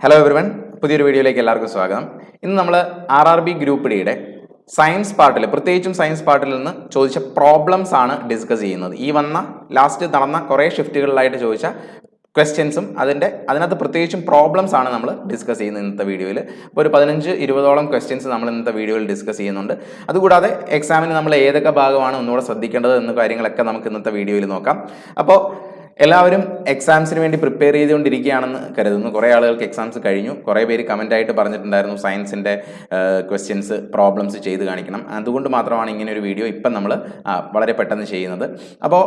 Hello everyone, പുതിയൊരു വീഡിയോയിലേക്ക് എല്ലാവർക്കും സ്വാഗതം. ഇന്ന് നമ്മൾ RRB ഗ്രൂപ്പ് ഡിയുടെ സയൻസ് പാർട്ടിൽ, പ്രത്യേകിച്ചും സയൻസ് പാർട്ടിൽ നിന്ന് ചോദിച്ച പ്രോബ്ലംസ് ആണ് ഡിസ്കസ് ചെയ്യുന്നത്. ഈ ലാസ്റ്റ് നടന്ന കുറേ ഷിഫ്റ്റുകളിലായിട്ട് ചോദിച്ച ക്വസ്റ്റ്യൻസും അതിനകത്ത് പ്രത്യേകിച്ചും പ്രോബ്ലംസ് ആണ് നമ്മൾ ഡിസ്കസ് ചെയ്യുന്നത് ഇന്നത്തെ വീഡിയോയിൽ. ഇപ്പോൾ ഒരു 15-20ഓളം ക്വസ്റ്റ്യൻസ് നമ്മൾ ഇന്നത്തെ വീഡിയോയിൽ ഡിസ്കസ് ചെയ്യുന്നുണ്ട്. അതുകൂടാതെ എക്സാമിന് നമ്മൾ ഏതൊക്കെ ഭാഗമാണ് ഒന്നുകൂടെ ശ്രദ്ധിക്കേണ്ടത് എന്ന കാര്യങ്ങളൊക്കെ നമുക്ക് ഇന്നത്തെ വീഡിയോയിൽ നോക്കാം. അപ്പോൾ എല്ലാവരും എക്സാംസിന് വേണ്ടി പ്രിപ്പയർ ചെയ്തുകൊണ്ടിരിക്കുകയാണെന്ന് കരുതുന്നു. കുറേ ആളുകൾക്ക് എക്സാംസ് കഴിഞ്ഞു. കുറേ പേര് കമൻ്റായിട്ട് പറഞ്ഞിട്ടുണ്ടായിരുന്നു സയൻസിൻ്റെ ക്വസ്റ്റ്യൻസ് പ്രോബ്ലംസ് ചെയ്ത് കാണിക്കണം. അതുകൊണ്ട് മാത്രമാണ് ഇങ്ങനെ ഒരു വീഡിയോ ഇപ്പം നമ്മൾ വളരെ പെട്ടെന്ന് ചെയ്യുന്നത്. അപ്പോൾ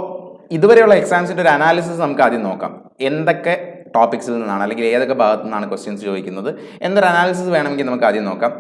ഇതുവരെയുള്ള എക്സാംസിൻ്റെ ഒരു അനാലിസിസ് നമുക്ക് ആദ്യം നോക്കാം. എന്തൊക്കെ ടോപ്പിക്സിൽ നിന്നാണ് അല്ലെങ്കിൽ ഏതൊക്കെ ഭാഗത്തു നിന്നാണ് ക്വസ്റ്റ്യൻസ് ചോദിക്കുന്നത് എന്നൊരു അനാലിസിസ് വേണമെങ്കിൽ നമുക്ക് ആദ്യം നോക്കാം.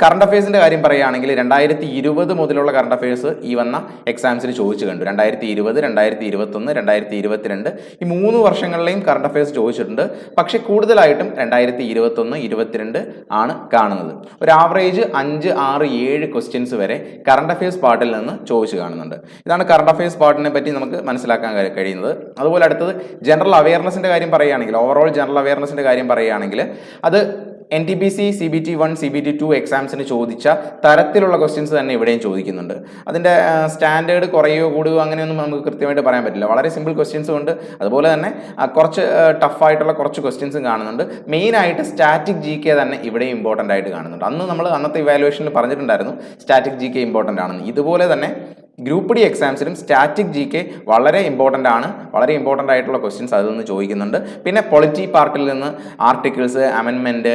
കറണ്ട് അഫയേഴ്സിൻ്റെ കാര്യം പറയുകയാണെങ്കിൽ 2020 മുതലുള്ള കറണ്ട് അഫയേഴ്സ് ഈ വന്ന എക്സാംസിൽ ചോദിച്ചു കണ്ടു. 2020, 2021, 2022 ഈ 3 വർഷങ്ങളിലെയും കറണ്ട് അഫയേഴ്സ് ചോദിച്ചിട്ടുണ്ട്. പക്ഷേ കൂടുതലായിട്ടും 2021, 2022 ആണ് കാണുന്നത്. ഒരു ആവറേജ് 5, 6, 7 ക്വസ്റ്റ്യൻസ് വരെ കറണ്ട് അഫയേഴ്സ് പാർട്ടിൽ നിന്ന് ചോദിച്ചു കാണുന്നുണ്ട്. ഇതാണ് കറണ്ട് അഫയേഴ്സ് പാർട്ടിനെ പറ്റി നമുക്ക് മനസ്സിലാക്കാൻ കഴിയുന്നത്. അതുപോലെ അടുത്തത് ജനറൽ അവയർനെസിൻ്റെ കാര്യം പറയുകയാണെങ്കിൽ, ഓവറോൾ ജനറൽ അവയർനെസിൻ്റെ കാര്യം പറയുകയാണെങ്കിൽ അത് NTPC, CBT1, CBT2 എക്സാംസിന് ചോദിച്ച തരത്തിലുള്ള ക്വസ്റ്റ്യൻസ് തന്നെ ഇവിടെയും ചോദിക്കുന്നുണ്ട്. അതിൻ്റെ സ്റ്റാൻഡേർഡ് കുറയോ കൂടുകയോ അങ്ങനെയൊന്നും നമുക്ക് കൃത്യമായിട്ട് പറയാൻ പറ്റില്ല. വളരെ സിമ്പിൾ ക്വസ്റ്റ്യൻസും ഉണ്ട്, അതുപോലെ തന്നെ കുറച്ച് ടഫായിട്ടുള്ള കുറച്ച് ക്വസ്റ്റ്യൻസും കാണുന്നുണ്ട്. മെയിനായിട്ട് സ്റ്റാറ്റിക് GK തന്നെ ഇവിടെ ഇമ്പോർട്ടൻ്റ് ആയിട്ട് കാണുന്നുണ്ട്. അന്നത്തെ ഇവാലുവേഷനിൽ പറഞ്ഞിട്ടുണ്ടായിരുന്നു സ്റ്റാറ്റിക് GK ഇമ്പോർട്ടൻ്റ് ആണെന്ന്. ഇതുപോലെ തന്നെ ഗ്രൂപ്പ് ഡി എക്സാംസിലും സ്റ്റാറ്റിക് GK വളരെ ഇമ്പോർട്ടൻ്റ് ആണ്. വളരെ ഇമ്പോർട്ടൻ്റ് ആയിട്ടുള്ള ക്വസ്റ്റ്യൻസ് അതിൽ നിന്ന് ചോദിക്കുന്നുണ്ട്. പിന്നെ പൊളിറ്റി പാർട്ടിൽ നിന്ന് ആർട്ടിക്കിൾസ്, അമെൻമെൻറ്റ്,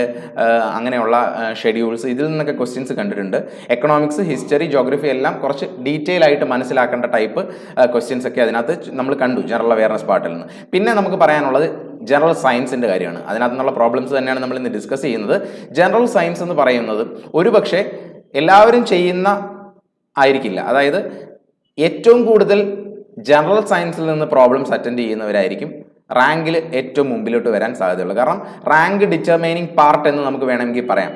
അങ്ങനെയുള്ള ഷെഡ്യൂൾസ്, ഇതിൽ നിന്നൊക്കെ ക്വസ്റ്റ്യൻസ് കണ്ടിട്ടുണ്ട്. എക്കണോമിക്സ്, ഹിസ്റ്ററി, ജോഗ്രഫി എല്ലാം കുറച്ച് ഡീറ്റെയിൽ ആയിട്ട് മനസ്സിലാക്കേണ്ട ടൈപ്പ് ക്വസ്റ്റ്യൻസ് ഒക്കെ അതിനകത്ത് നമ്മൾ കണ്ടു ജനറൽ അവയർനെസ് പാർട്ടിൽ നിന്ന്. പിന്നെ നമുക്ക് പറയാനുള്ളത് ജനറൽ സയൻസിൻ്റെ കാര്യമാണ്. അതിനകത്ത് നിന്നുള്ള പ്രോബ്ലംസ് തന്നെയാണ് നമ്മൾ ഇന്ന് ഡിസ്കസ് ചെയ്യുന്നത്. ജനറൽ സയൻസ് എന്ന് പറയുന്നത് ഒരുപക്ഷെ എല്ലാവരും ചെയ്യുന്ന ആയിരിക്കില്ല. അതായത് ഏറ്റവും കൂടുതൽ ജനറൽ സയൻസിൽ നിന്ന് പ്രോബ്ലംസ് അറ്റൻഡ് ചെയ്യുന്നവരായിരിക്കും റാങ്കിൽ ഏറ്റവും മുമ്പിലോട്ട് വരാൻ സാധ്യതയുള്ളൂ. കാരണം റാങ്ക് ഡിറ്റർമൈനിങ് പാർട്ട് എന്ന് നമുക്ക് വേണമെങ്കിൽ പറയാം.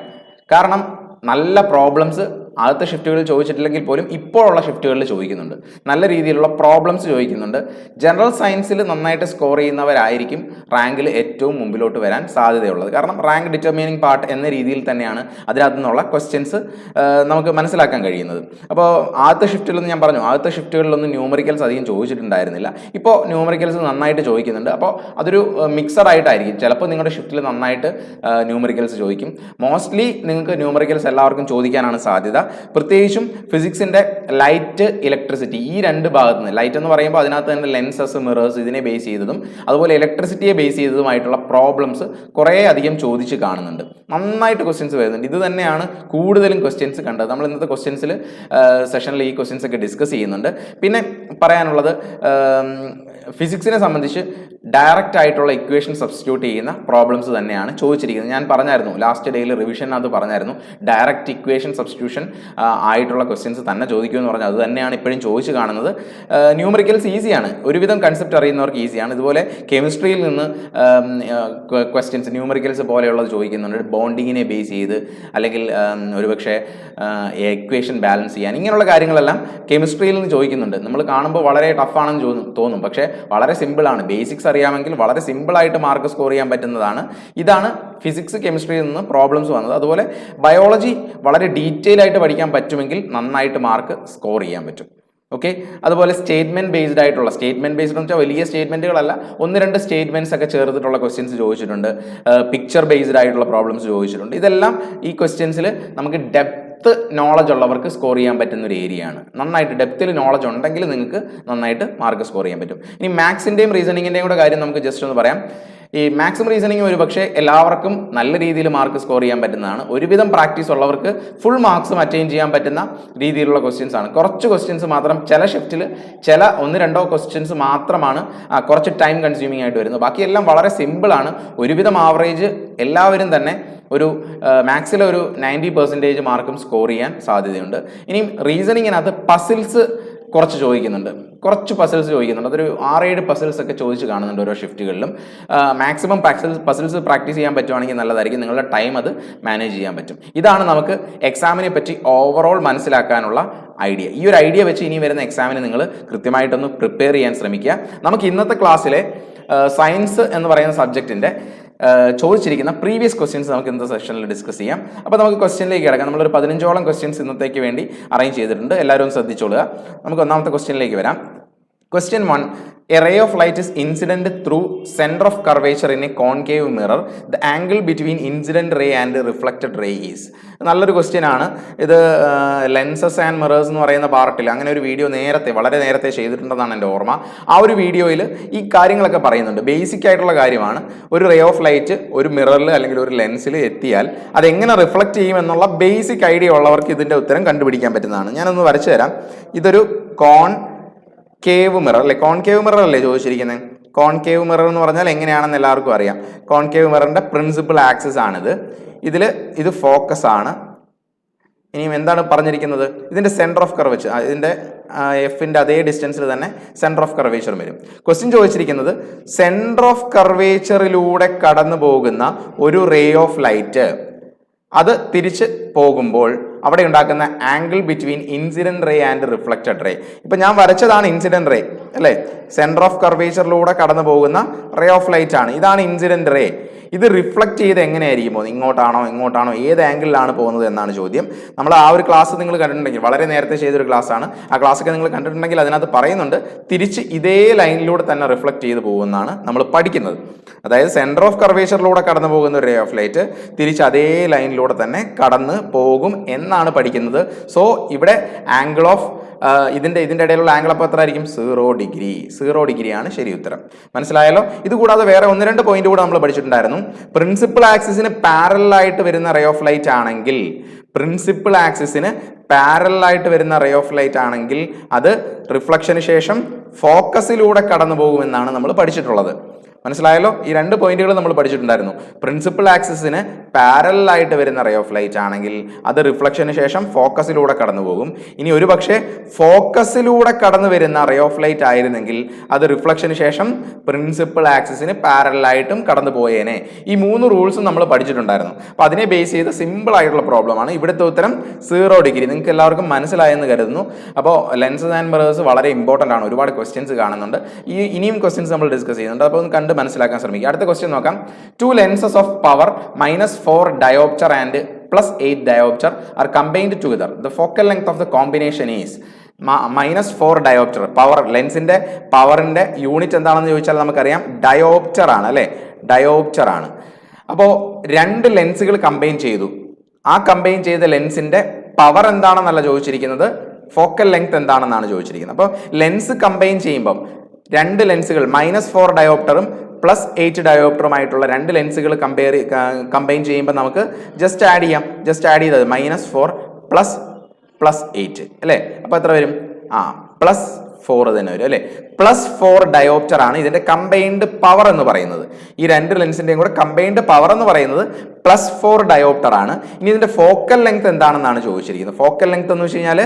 കാരണം നല്ല പ്രോബ്ലംസ് ആദ്യത്തെ ഷിഫ്റ്റുകളിൽ ചോദിച്ചിട്ടില്ലെങ്കിൽ പോലും ഇപ്പോഴുള്ള ഷിഫ്റ്റുകളിൽ ചോദിക്കുന്നുണ്ട്. നല്ല രീതിയിലുള്ള പ്രോബ്ലംസ് ചോദിക്കുന്നുണ്ട്. ജനറൽ സയൻസിൽ നന്നായിട്ട് സ്കോർ ചെയ്യുന്നവരായിരിക്കും റാങ്കിൽ ഏറ്റവും മുമ്പിലോട്ട് വരാൻ സാധ്യതയുള്ളത്. കാരണം റാങ്ക് ഡിറ്റർമിനിങ് പാർട്ട് എന്ന രീതിയിൽ തന്നെയാണ് അതിനകത്തു നിന്നുള്ള ക്വസ്റ്റ്യൻസ് നമുക്ക് മനസ്സിലാക്കാൻ കഴിയുന്നത്. അപ്പോൾ ആദ്യത്തെ ഷിഫ്റ്റിലൊന്നും ഞാൻ പറഞ്ഞു, ആദ്യത്തെ ഷിഫ്റ്റുകളിലൊന്നും ന്യൂമറിക്കൽസ് അധികം ചോദിച്ചിട്ടുണ്ടായിരുന്നില്ല. ഇപ്പോൾ ന്യൂമറിക്കൽസ് നന്നായിട്ട് ചോദിക്കുന്നുണ്ട്. അപ്പോൾ അതൊരു മിക്സഡ് ആയിട്ടായിരിക്കും. ചിലപ്പോൾ നിങ്ങളുടെ ഷിഫ്റ്റിൽ നന്നായിട്ട് ന്യൂമറിക്കൽസ് ചോദിക്കും. മോസ്റ്റ്ലി നിങ്ങൾക്ക് ന്യൂമറിക്കൽസ് എല്ലാവർക്കും ചോദിക്കാനാണ് സാധ്യത. പ്രത്യേകിച്ചും ഫിസിക്സിന്റെ ലൈറ്റ്, ഇലക്ട്രിസിറ്റി, ഈ രണ്ട് ഭാഗത്ത് നിന്ന്, ലൈറ്റ് എന്ന് പറയുമ്പോൾ അതിനകത്ത് തന്നെ ലെൻസസ്, മിറേഴ്സ് ഇതിനെ ബേസ് ചെയ്തതും അതുപോലെ ഇലക്ട്രിസിറ്റിയെ ബേസ് ചെയ്തതുമായിട്ടുള്ള പ്രോബ്ലംസ് കുറേ അധികം ചോദിച്ച് കാണുന്നുണ്ട്. നന്നായിട്ട് ക്വസ്റ്റ്യൻസ് വരുന്നുണ്ട്. ഇത് തന്നെയാണ് കൂടുതലും ക്വസ്റ്റ്യൻസ് കണ്ടത്. നമ്മൾ ഇന്നത്തെ ക്വസ്റ്റ്യൻസിൽ സെഷനിൽ ഈ ക്വസ്റ്റ്യൻസ് ഒക്കെ ഡിസ്കസ് ചെയ്യുന്നുണ്ട്. പിന്നെ പറയാനുള്ളത് ഫിസിക്സിനെ സംബന്ധിച്ച് ഡയറക്റ്റ് ആയിട്ടുള്ള ഇക്വേഷൻ സബ്സ്റ്റിറ്റ്യൂട്ട് ചെയ്യുന്ന പ്രോബ്ലംസ് തന്നെയാണ് ചോദിച്ചിരിക്കുന്നത്. ഞാൻ പറഞ്ഞായിരുന്നു ലാസ്റ്റ് ഡേയിൽ റിവിഷനകത്ത് പറഞ്ഞായിരുന്നു ഡയറക്റ്റ് ഇക്വേഷൻ സബ്സ്റ്റിറ്റ്യൂഷൻ ആയിട്ടുള്ള ക്വസ്റ്റ്യൻസ് തന്നെ ചോദിക്കുമെന്ന് പറഞ്ഞു. അത് തന്നെയാണ് ഇപ്പോഴും ചോദിച്ചു കാണുന്നത്. ന്യൂമറിക്കൽസ് ഈസിയാണ്, ഒരുവിധം കൺസെപ്റ്റ് അറിയുന്നവർക്ക് ഈസിയാണ്. ഇതുപോലെ കെമിസ്ട്രിയിൽ നിന്ന് ക്വസ്റ്റ്യൻസ് ന്യൂമറിക്കൽസ് പോലെയുള്ളത് ചോദിക്കുന്നുണ്ട്. ബോണ്ടിങ്ങിനെ ബേസ് ചെയ്ത് അല്ലെങ്കിൽ ഒരുപക്ഷെ ഇക്വേഷൻ ബാലൻസ് ചെയ്യാൻ, ഇങ്ങനെയുള്ള കാര്യങ്ങളെല്ലാം കെമിസ്ട്രിയിൽ നിന്ന് ചോദിക്കുന്നുണ്ട്. നമ്മൾ കാണുമ്പോൾ വളരെ ടഫാണെന്ന് തോന്നും, പക്ഷേ വളരെ സിമ്പിളാണ്. ബേസിക്സ് അറിയാമെങ്കിൽ വളരെ സിമ്പിളായിട്ട് മാർക്ക് സ്കോർ ചെയ്യാൻ പറ്റുന്നതാണ്. ഇതാണ് ഫിസിക്സ്, കെമിസ്ട്രിയിൽ നിന്ന് പ്രോബ്ലംസ് വന്നത്. അതുപോലെ ബയോളജി വളരെ ഡീറ്റെയിൽ ആയിട്ട് പഠിക്കാൻ പറ്റുമെങ്കിൽ നന്നായിട്ട് മാർക്ക് സ്കോർ ചെയ്യാൻ പറ്റും. ഓക്കെ, അതുപോലെ സ്റ്റേറ്റ്മെന്റ് ബേസ്ഡ് ആയിട്ടുള്ള, സ്റ്റേറ്റ്മെന്റ് ബേസ്ഡ് എന്ന് വെച്ചാൽ വലിയ സ്റ്റേറ്റ്മെന്റുകളല്ല, 1-2 സ്റ്റേറ്റ്മെന്റ്സ് ഒക്കെ ചേർത്തിട്ടുള്ള ക്വസ്റ്റ്യൻസ് ചോദിച്ചിട്ടുണ്ട്. പിക്ചർ ബേസ്ഡ് ആയിട്ടുള്ള പ്രോബ്ലംസ് ചോദിച്ചിട്ടുണ്ട്. ഇതെല്ലാം ഈ ക്വസ്റ്റ്യൻസിൽ നമുക്ക് ഡെപ്ത് നോളജ് ഉള്ളവർക്ക് സ്കോർ ചെയ്യാൻ പറ്റുന്ന ഒരു ഏരിയയാണ്. നന്നായിട്ട് ഡെപ്തിൽ നോളജ് ഉണ്ടെങ്കിൽ നിങ്ങൾക്ക് നന്നായിട്ട് മാർക്ക് സ്കോർ ചെയ്യാൻ പറ്റും. ഇനി മാത്സിൻ്റെയും റീസണിങ്ങിൻ്റെയും കൂടെ കാര്യം നമുക്ക് ജസ്റ്റ് ഒന്ന് പറയാം. ഈ മാക്സും റീസണിങ്ങും ഒരു പക്ഷേ എല്ലാവർക്കും നല്ല രീതിയിൽ മാർക്ക് സ്കോർ ചെയ്യാൻ പറ്റുന്നതാണ്. ഒരുവിധം പ്രാക്ടീസ് ഉള്ളവർക്ക് ഫുൾ മാർക്സും അറ്റൈൻ ചെയ്യാൻ പറ്റുന്ന രീതിയിലുള്ള ക്വസ്റ്റ്യൻസ് ആണ്. കുറച്ച് ക്വസ്റ്റ്യൻസ് മാത്രം ചില ഷിഫ്റ്റിൽ 1-2 ക്വസ്റ്റ്യൻസ് മാത്രമാണ് കുറച്ച് ടൈം കൺസ്യൂമിംഗ് ആയിട്ട് വരുന്നത്. ബാക്കിയെല്ലാം വളരെ സിമ്പിളാണ്. ഒരുവിധം ആവറേജ് എല്ലാവരും തന്നെ ഒരു മാത്സിലെ ഒരു 90% മാർക്കും സ്കോർ ചെയ്യാൻ സാധ്യതയുണ്ട്. ഇനിയും റീസണിങ്ങിനകത്ത് പസിൽസ് കുറച്ച് പസിൽസ് ചോദിക്കുന്നുണ്ട്. അതൊരു 6-7 പസിൽസ് ഒക്കെ ചോദിച്ച് കാണുന്നുണ്ട് ഓരോ ഷിഫ്റ്റുകളിലും. മാക്സിമം പസിൽസ് പ്രാക്ടീസ് ചെയ്യാൻ പറ്റുവാണെങ്കിൽ നല്ലതായിരിക്കും. നിങ്ങളുടെ ടൈം അത് മാനേജ് ചെയ്യാൻ പറ്റും. ഇതാണ് നമുക്ക് എക്സാമിനെ പറ്റി ഓവറോൾ മനസ്സിലാക്കാനുള്ള ഐഡിയ. ഈ ഒരു ഐഡിയ വെച്ച് ഇനി വരുന്ന എക്സാമിന് നിങ്ങൾ കൃത്യമായിട്ടൊന്ന് പ്രിപ്പയർ ചെയ്യാൻ ശ്രമിക്കുക. നമുക്ക് ഇന്നത്തെ ക്ലാസ്സിലെ സയൻസ് എന്ന് പറയുന്ന സബ്ജക്റ്റിൻ്റെ ചോദിച്ചിരിക്കുന്ന പ്രീവിയസ് ക്വസ്റ്റ്യൻസ് നമുക്ക് ഇന്നത്തെ സെഷനിൽ ഡിസ്കസ് ചെയ്യാം. അപ്പോൾ നമുക്ക് ക്വസ്റ്റ്യനിലേക്ക് കിടക്കാം. നമ്മളൊരു 15ഓളം ക്വസ്റ്റ്യൻസ് ഇന്നത്തേക്ക് വേണ്ടി അറേഞ്ച് ചെയ്തിട്ടുണ്ട്. എല്ലാവരും ശ്രദ്ധിച്ചോളുക. നമുക്ക് ഒന്നാമത്തെ ക്വസ്റ്റ്യനിലേക്ക് വരാം. Question 1. A ray of light is incident through center of curvature in a concave mirror. The angle between incident ray and reflected ray is. നല്ലൊരു ക്വസ്റ്റ്യൻ ആണ് ഇത്. ലെൻസസ് ആൻഡ് മിറേഴ്സ് എന്ന് പറയുന്ന പാർട്ടിൽ അങ്ങനെ ഒരു വീഡിയോ വളരെ നേരത്തെ ചെയ്തിട്ടുണ്ടെന്നാണ് എൻ്റെ ഓർമ്മ. ആ ഒരു വീഡിയോയിൽ ഈ കാര്യങ്ങളൊക്കെ പറയുന്നുണ്ട്. ബേസിക് ആയിട്ടുള്ള കാര്യമാണ്. ഒരു റേ ഓഫ് ലൈറ്റ് ഒരു മിററിൽ അല്ലെങ്കിൽ ഒരു ലെൻസിൽ എത്തിയാൽ അതെങ്ങനെ റിഫ്ലക്റ്റ് ചെയ്യുമെന്നുള്ള ബേസിക് ഐഡിയ ഉള്ളവർക്ക് ഇതിൻ്റെ ഉത്തരം കണ്ടുപിടിക്കാൻ പറ്റുന്നതാണ്. ഞാനൊന്ന് വരച്ചു തരാം. ഇതൊരു കോൺകേവ് മിറർ അല്ലേ? കോൺകേവ് മിറർ അല്ലേ ചോദിച്ചിരിക്കുന്നത്? കോൺകേവ് മിറർ എന്ന് പറഞ്ഞാൽ എങ്ങനെയാണെന്ന് എല്ലാവർക്കും അറിയാം. കോൺകേവ് മിററിന്റെ പ്രിൻസിപ്പൽ ആക്സിസ് ആണിത്. ഇത് ഫോക്കസ് ആണ്. ഇനിയും എന്താണ് പറഞ്ഞിരിക്കുന്നത്? ഇതിന്റെ സെന്റർ ഓഫ് കർവേച്ചർ, ഇതിന്റെ എഫിന്റെ അതേ ഡിസ്റ്റൻസിൽ തന്നെ സെന്റർ ഓഫ് കർവേച്ചർ വരും. ക്വസ്റ്റ്യൻ ചോദിച്ചിരിക്കുന്നത് സെന്റർ ഓഫ് കർവേച്ചറിലൂടെ കടന്നു പോകുന്ന ഒരു റേ ഓഫ് ലൈറ്റ് അത് തിരിച്ച് പോകുമ്പോൾ അവിടെ ഉണ്ടാക്കുന്ന angle between incident ray and reflected ray. ഇപ്പൊ ഞാൻ വരച്ചതാണ് ഇൻസിഡന്റ് റേ അല്ലേ? സെന്റർ ഓഫ് കർവേച്ചറിലൂടെ കടന്നു പോകുന്ന റേ ഓഫ് ലൈറ്റ് ആണ്. ഇതാണ് ഇൻസിഡന്റ് റേ. ഇത് റിഫ്ലക്ട് ചെയ്ത് എങ്ങനെയായിരിക്കും പോകുന്നത്? ഇങ്ങോട്ടാണോ ഏത് ആംഗിളിലാണ് പോകുന്നത് എന്നാണ് ചോദ്യം. നമ്മൾ ആ ഒരു ക്ലാസ് നിങ്ങൾ കണ്ടിട്ടുണ്ടെങ്കിൽ, വളരെ നേരത്തെ ചെയ്തൊരു ക്ലാസ് ആണ്. ആ ക്ലാസ്സൊക്കെ നിങ്ങൾ കണ്ടിട്ടുണ്ടെങ്കിൽ അതിനകത്ത് പറയുന്നുണ്ട് തിരിച്ച് ഇതേ ലൈനിലൂടെ തന്നെ റിഫ്ലക്ട് ചെയ്ത് പോകുമെന്നാണ് നമ്മൾ പഠിക്കുന്നത്. അതായത് സെന്റർ ഓഫ് കർവേച്ചറിലൂടെ കടന്നു പോകുന്ന ഒരു റേ ഓഫ് ലൈറ്റ് തിരിച്ച് അതേ ലൈനിലൂടെ തന്നെ കടന്ന് പോകും എന്നാണ് പഠിക്കുന്നത്. സോ ഇവിടെ ആംഗിൾ ഓഫ് ഇതിന്റെ ഇടയിലുള്ള ആംഗിൾ അപ്പോൾ എത്ര ആയിരിക്കും? 0 ഡിഗ്രി. 0 ഡിഗ്രിയാണ് ശരി ഉത്തരം. മനസ്സിലായല്ലോ? ഇത് കൂടാതെ വേറെ 1-2 പോയിന്റ് കൂടെ നമ്മൾ പഠിച്ചിട്ടുണ്ടായിരുന്നു. പ്രിൻസിപ്പൽ ആക്സിസിന് പാരലൽ ആയിട്ട് വരുന്ന റേ ഓഫ് ലൈറ്റ് ആണെങ്കിൽ, പ്രിൻസിപ്പൽ ആക്സിസിന് പാരലൽ ആയിട്ട് വരുന്ന റേ ഓഫ് ലൈറ്റ് ആണെങ്കിൽ അത് റിഫ്ലക്ഷന് ശേഷം ഫോക്കസിലൂടെ കടന്നു പോകുമെന്നാണ് നമ്മൾ പഠിച്ചിട്ടുള്ളത്. മനസ്സിലായല്ലോ? ഈ 2 പോയിന്റുകൾ നമ്മൾ പഠിച്ചിട്ടുണ്ടായിരുന്നു. പ്രിൻസിപ്പൽ ആക്സിസിന് പാരലൽ ആയിട്ട് വരുന്ന റേ ഓഫ് ലൈറ്റ് ആണെങ്കിൽ അത് റിഫ്ലക്ഷന് ശേഷം ഫോക്കസിലൂടെ കടന്നു പോകും. ഇനി ഒരു പക്ഷേ ഫോക്കസിലൂടെ കടന്നു വരുന്ന റേ ഓഫ് ലൈറ്റ് ആയിരുന്നെങ്കിൽ അത് റിഫ്ലക്ഷന് ശേഷം പ്രിൻസിപ്പൽ ആക്സിസിന് പാരലൽ ആയിട്ടും കടന്നു പോയേനെ. ഈ 3 റൂൾസും നമ്മൾ പഠിച്ചിട്ടുണ്ടായിരുന്നു. അപ്പോൾ അതിനെ ബേസ് ചെയ്ത് സിമ്പിൾ ആയിട്ടുള്ള പ്രോബ്ലം ആണ്. ഇവിടുത്തെ ഉത്തരം 0 ഡിഗ്രി. നിങ്ങൾക്ക് എല്ലാവർക്കും മനസ്സിലായെന്ന് കരുതുന്നു. അപ്പോൾ ലെൻസസ് ആൻഡ് മിറേഴ്സ് വളരെ ഇമ്പോർട്ടൻ്റ് ആണ്. ഒരുപാട് ക്വസ്റ്റ്യൻസ് കാണുന്നുണ്ട്. ഇനിയും ക്വസ്റ്റ്യൻസ് നമ്മൾ ഡിസ്കസ് ചെയ്യുന്നുണ്ട്. അപ്പോൾ ഒന്ന് മനസ്സിലാക്കാൻ ശ്രമിക്കുക. അടുത്ത ക്വസ്റ്റ്യൻ നോക്കാം. 2 lenses of power -4 diopter and +8 diopter are combined together. The focal length of the combination is -4 diopter. Power ലെൻസിന്റെ പവറിന്റെ യൂണിറ്റ് എന്താണെന്ന് ചോദിച്ചാൽ നമുക്കറിയാം ഡയോപ്റ്റർ ആണ് അല്ലെ? ഡയോപ്റ്റർ ആണ്. അപ്പോൾ 2 ലെൻസുകൾ കമ്പൈൻ ചെയ്തു. ആ കമ്പൈൻ ചെയ്ത ലെൻസിന്റെ പവർ എന്താണെന്നല്ല ചോദിച്ചിരിക്കുന്നത്, ഫോക്കൽ ലെങ്ത് എന്താണെന്നാണ് ചോദിച്ചിരിക്കുന്നത്. അപ്പോൾ ലെൻസ് കമ്പൈൻ ചെയ്യുമ്പം 2 ലെൻസുകൾ -4 ഡയോപ്റ്ററും +8 ഡയോപ്റ്ററുമായിട്ടുള്ള 2 ലെൻസുകൾ കമ്പൈൻ ചെയ്യുമ്പോൾ നമുക്ക് ജസ്റ്റ് ആഡ് ചെയ്തത് -4 +8 അല്ലേ? അപ്പോൾ എത്ര വരും? +4 തന്നെ വരും അല്ലേ? +4 ഡയോപ്റ്റർ ആണ് ഇതിന്റെ കമ്പൈൻഡ് പവർ എന്ന് പറയുന്നത്. ഈ 2 ലെൻസിന്റെയും കൂടെ കമ്പൈൻഡ് പവർ എന്ന് പറയുന്നത് +4 ഡയോപ്റ്റർ ആണ്. ഇനി ഇതിന്റെ ഫോക്കൽ ലെങ്ത് എന്താണെന്നാണ് ചോദിച്ചിരിക്കുന്നത്. ഫോക്കൽ ലെങ്ത് എന്ന് വെച്ച് കഴിഞ്ഞാൽ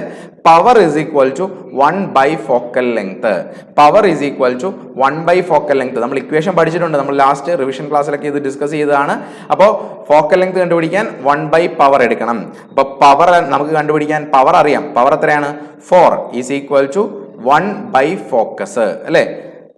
power = 1 focal length. Power = 1 focal length. നമ്മൾ ഇക്വേഷൻ പഠിച്ചിട്ടുണ്ട്. നമ്മൾ ലാസ്റ്റ് റിവിഷൻ ക്ലാസ്സിലൊക്കെ ഇത് ഡിസ്കസ് ചെയ്തതാണ്. അപ്പോൾ ഫോക്കൽ ലെങ്ത് കണ്ടുപിടിക്കാൻ 1 പവർ എടുക്കണം. അപ്പോൾ പവർ നമുക്ക് കണ്ടുപിടിക്കാൻ പവർ അറിയാം. പവർ എത്രയാണ്? 4 = 1 ഫോക്കസ് അല്ലേ?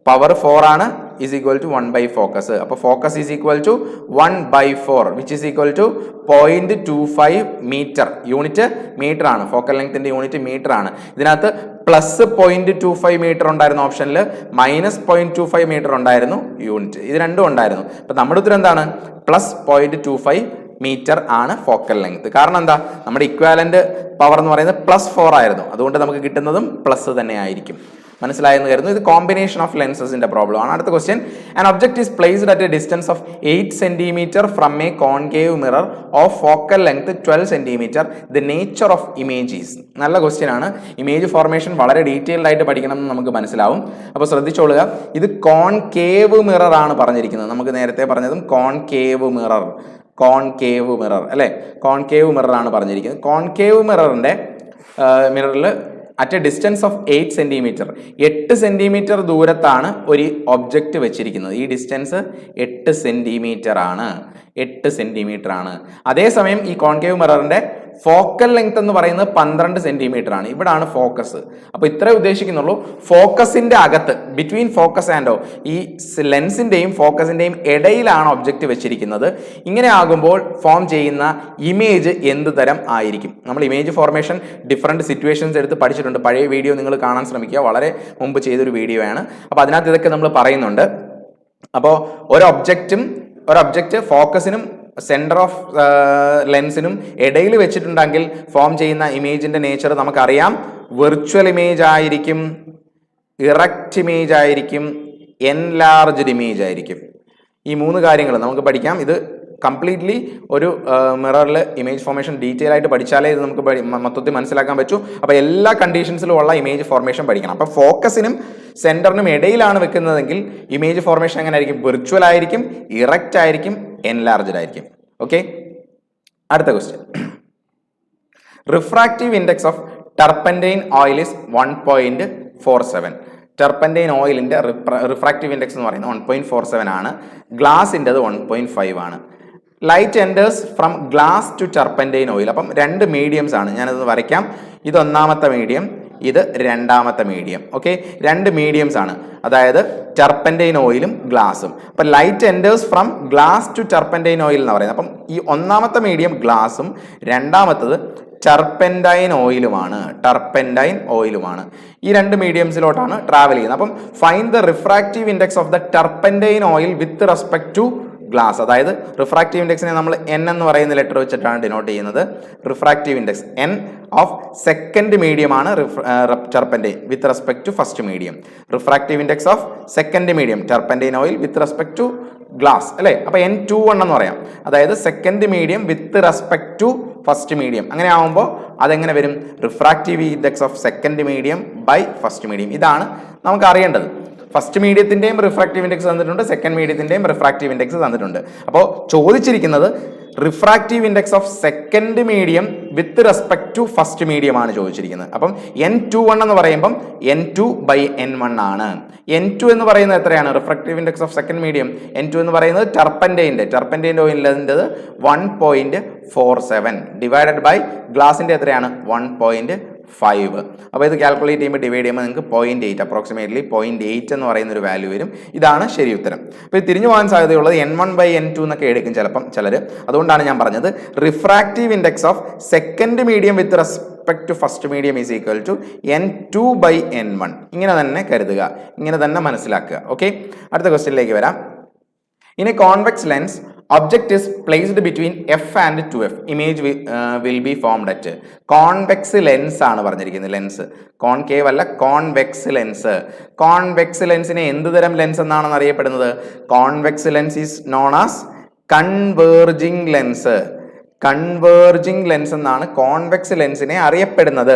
പവർ 4 ആണ് = 1 ഫോക്കസ്. അപ്പോൾ focus = 1/4 which is equal to 0.25 metre. Unit metre ആണ്. ഫോക്കൽ ലെങ്ത്തിന്റെ യൂണിറ്റ് മീറ്റർ ആണ്. ഇതിനകത്ത് +0.25 മീറ്റർ ഉണ്ടായിരുന്നു ഓപ്ഷനിൽ, -0.25 മീറ്റർ ഉണ്ടായിരുന്നു യൂണിറ്റ്. ഇത് രണ്ടും ഉണ്ടായിരുന്നു. അപ്പൊ നമ്മുടെ ഉത്തരം എന്താണ്? +0.25 മീറ്റർ ആണ് ഫോക്കൽ ലെങ്ത്. കാരണം എന്താ? നമ്മുടെ ഇക്വാലന്റ് പവർ എന്ന് പറയുന്നത് +4 ആയിരുന്നു. അതുകൊണ്ട് നമുക്ക് കിട്ടുന്നതും പ്ലസ് തന്നെ ആയിരിക്കും. മനസ്സിലായെന്ന് കരുതുന്നു. ഇത് കോമ്പിനേഷൻ ഓഫ് ലെൻസസിന്റെ പ്രോബ്ലം ആണ്. അടുത്ത question. An object is placed at a distance of 8 cm from A concave mirror of focal length 12 cm. The nature of image is. നല്ല ക്വസ്റ്റ്യൻ ആണ്. ഇമേജ് ഫോർമേഷൻ വളരെ ഡീറ്റെയിൽഡ് ആയിട്ട് പഠിക്കണം എന്ന് നമുക്ക് മനസ്സിലാവും. അപ്പോൾ ശ്രദ്ധിച്ചോളുക. ഇത് കോൺകേവ് മിറർ ആണ് പറഞ്ഞിരിക്കുന്നത്. നമുക്ക് നേരത്തെ പറഞ്ഞതും കോൺകേവ് മിറർ അല്ലെ? കോൺകേവ് മിറർ ആണ് പറഞ്ഞിരിക്കുന്നത്. കോൺകേവ് മിററിൽ at a distance of 8 cm, 8 centimetre ദൂരത്താണ് ഒരു ഒബ്ജക്റ്റ് വെച്ചിരിക്കുന്നത്. ഈ ഡിസ്റ്റൻസ് 8 സെന്റിമീറ്റർ ആണ്. അതേസമയം ഈ കോൺകേവ് മിററിന്റെ ഫോക്കൽ ലെങ്ത് എന്ന് പറയുന്നത് 12 സെന്റിമീറ്റർ ആണ്. ഇവിടാണ് ഫോക്കസ്. അപ്പൊ ഇത്രേ ഉദ്ദേശിക്കുന്നുള്ളൂ. ഫോക്കസിന്റെ അകത്ത് ബിറ്റ്വീൻ ഫോക്കസ് ആൻഡ് ഈ ലെൻസിന്റെയും ഫോക്കസിന്റെയും ഇടയിലാണ് ഒബ്ജക്റ്റ് വെച്ചിരിക്കുന്നത്. ഇങ്ങനെ ആകുമ്പോൾ ഫോം ചെയ്യുന്ന ഇമേജ് എന്ത് തരം ആയിരിക്കും? നമ്മൾ ഇമേജ് ഫോർമേഷൻ ഡിഫറെന്റ് സിറ്റുവേഷൻസ് എടുത്ത് പഠിച്ചിട്ടുണ്ട്. പഴയ വീഡിയോ നിങ്ങൾ കാണാൻ ശ്രമിക്കുക, വളരെ മുമ്പ് ചെയ്തൊരു വീഡിയോ ആണ്. അപ്പൊ അതിനകത്ത് ഇതൊക്കെ നമ്മൾ പറയുന്നുണ്ട്. അപ്പോൾ ഒരു ഒബ്ജക്റ്റ് ഫോക്കസിനും സെന്റർ ഓഫ് ലെൻസിനും ഇടയിൽ വെച്ചിട്ടുണ്ടെങ്കിൽ ഫോം ചെയ്യുന്ന ഇമേജിന്റെ നേച്ചർ നമുക്കറിയാം. വെർച്വൽ ഇമേജ് ആയിരിക്കും, ഇറക്റ്റ് ഇമേജ് ആയിരിക്കും, എൻലാർജ്ഡ് ഇമേജ് ആയിരിക്കും. ഈ 3 കാര്യങ്ങൾ നമുക്ക് പഠിക്കാം. ഇത് കംപ്ലീറ്റ്ലി ഒരു മിററിൽ ഇമേജ് ഫോർമേഷൻ ഡീറ്റെയിൽ ആയിട്ട് പഠിച്ചാലേ ഇത് നമുക്ക് മൊത്തത്തിൽ മനസ്സിലാക്കാൻ പറ്റൂ. അപ്പോൾ എല്ലാ കണ്ടീഷൻസിലും ഉള്ള ഇമേജ് ഫോർമേഷൻ പഠിക്കണം. അപ്പോൾ ഫോക്കസിനും സെന്ററിനും ഇടയിലാണ് വെക്കുന്നതെങ്കിൽ ഇമേജ് ഫോർമേഷൻ എങ്ങനെ ആയിരിക്കും? വിർച്വൽ ആയിരിക്കും, ഇറക്റ്റ് ആയിരിക്കും, എൻലാർജ്ഡ് ആയിരിക്കും. ഓക്കെ, അടുത്ത question. Refractive index of turpentine oil is 1.47. Turpentine ഓയിലിന്റെ റിഫ്രാക്റ്റീവ് ഇൻഡെക്സ് എന്ന് പറയുന്നത് 1.47 ആണ്. ഗ്ലാസിൻ്റെത് 1.5 ആണ്. Light enters from glass to turpentine oil. അപ്പം 2 മീഡിയംസ് ആണ്. ഞാനത് വരയ്ക്കാം. ഇത് ഒന്നാമത്തെ മീഡിയം, ഇത് രണ്ടാമത്തെ മീഡിയം. ഓക്കെ, 2 മീഡിയംസ് ആണ്, അതായത് ടർപ്പൻറ്റൈൻ ഓയിലും ഗ്ലാസും. അപ്പം light enters from glass to turpentine oil എന്ന് പറയുന്നത്. അപ്പം ഈ ഒന്നാമത്തെ മീഡിയം ഗ്ലാസും രണ്ടാമത്തത് ടർപെൻഡൈൻ ഓയിലുമാണ്. ഈ 2 മീഡിയംസിലോട്ടാണ് ട്രാവൽ ചെയ്യുന്നത്. അപ്പം find the refractive index of the turpentine oil with respect to glass. അതായത് റിഫ്രാക്റ്റീവ് ഇൻഡെക്സിനെ നമ്മൾ എൻ എന്ന് പറയുന്ന ലെറ്റർ വെച്ചിട്ടാണ് ഡിനോട്ട് ചെയ്യുന്നത്. Refractive index N of second medium ആണ് turpentine with respect to first medium. Refractive index of second medium turpentine oil with respect to glass അല്ലേ. അപ്പൊ N21 എന്ന് പറയാം. അതായത് second medium with respect to first medium. അങ്ങനെ ആവുമ്പോൾ അതെങ്ങനെ വരും? Refractive index of second medium by first medium. ഇതാണ് നമുക്ക് അറിയേണ്ടത്. ഫസ്റ്റ് മീഡിയത്തിന്റെയും റിഫ്രാക്റ്റീവ് ഇൻഡെക്സ് തന്നിട്ടുണ്ട്, സെക്കൻഡ് മീഡിയത്തിന്റെയും റിഫ്രാക്റ്റീവ് ഇൻഡെക്സ് തന്നിട്ടുണ്ട്. അപ്പോൾ ചോദിച്ചിരിക്കുന്നത് refractive index of second medium with respect to first medium ആണ് ചോദിച്ചിരിക്കുന്നത്. അപ്പം N21 എന്ന് പറയുമ്പം N2/N1 ആണ്. N2 എന്ന് പറയുന്നത് എത്രയാണ്? Refractive index of second medium N2 എന്ന് പറയുന്നത് ടർപ്പൻറ്റൈൻ ഓയിലിന്റെ 1.47 ഡിവൈഡഡ് ബൈ ഗ്ലാസിന്റെ എത്രയാണ്? 1.5. അപ്പോൾ ഇത് കാൽക്കുലേറ്റ് ചെയ്യുമ്പോൾ ഡിവൈഡ് ചെയ്യുമ്പോൾ നിങ്ങൾക്ക് 0.8 അപ്രോക്സിമേറ്റ്ലി 0.8 എന്ന് പറയുന്ന ഒരു വാല്യൂ വരും. ഇതാണ് ശരി ഉത്തരം. അപ്പോൾ ഇത് തിരിഞ്ഞു പോകാൻ സാധ്യതയുള്ളത് N1/N2 എന്നൊക്കെ എടുക്കും ചിലർ. അതുകൊണ്ടാണ് ഞാൻ പറഞ്ഞത് refractive index of second medium with respect to first medium is equal to N2/N1. ഇങ്ങനെ തന്നെ കരുതുക, ഇങ്ങനെ തന്നെ മനസ്സിലാക്കുക. ഓക്കെ, അടുത്ത ക്വസ്റ്റ്യനിലേക്ക് വരാം. In A convex lens object is placed between f and 2f. image will be formed at convex lens ആണ് പറഞ്ഞിരിക്കുന്നത്. ലെൻസ് കോൺകേവ് അല്ല, കോൺവെക്സ് ലെൻസ്. കോൺവെക്സ് ലെൻസിനെ എന്ത് തരം ലെൻസ് എന്നാണ് അറിയപ്പെടുന്നത്? Convex lens is known as converging lens. Converging lens എന്നാണ് convex ലെൻസിനെ അറിയപ്പെടുന്നത്.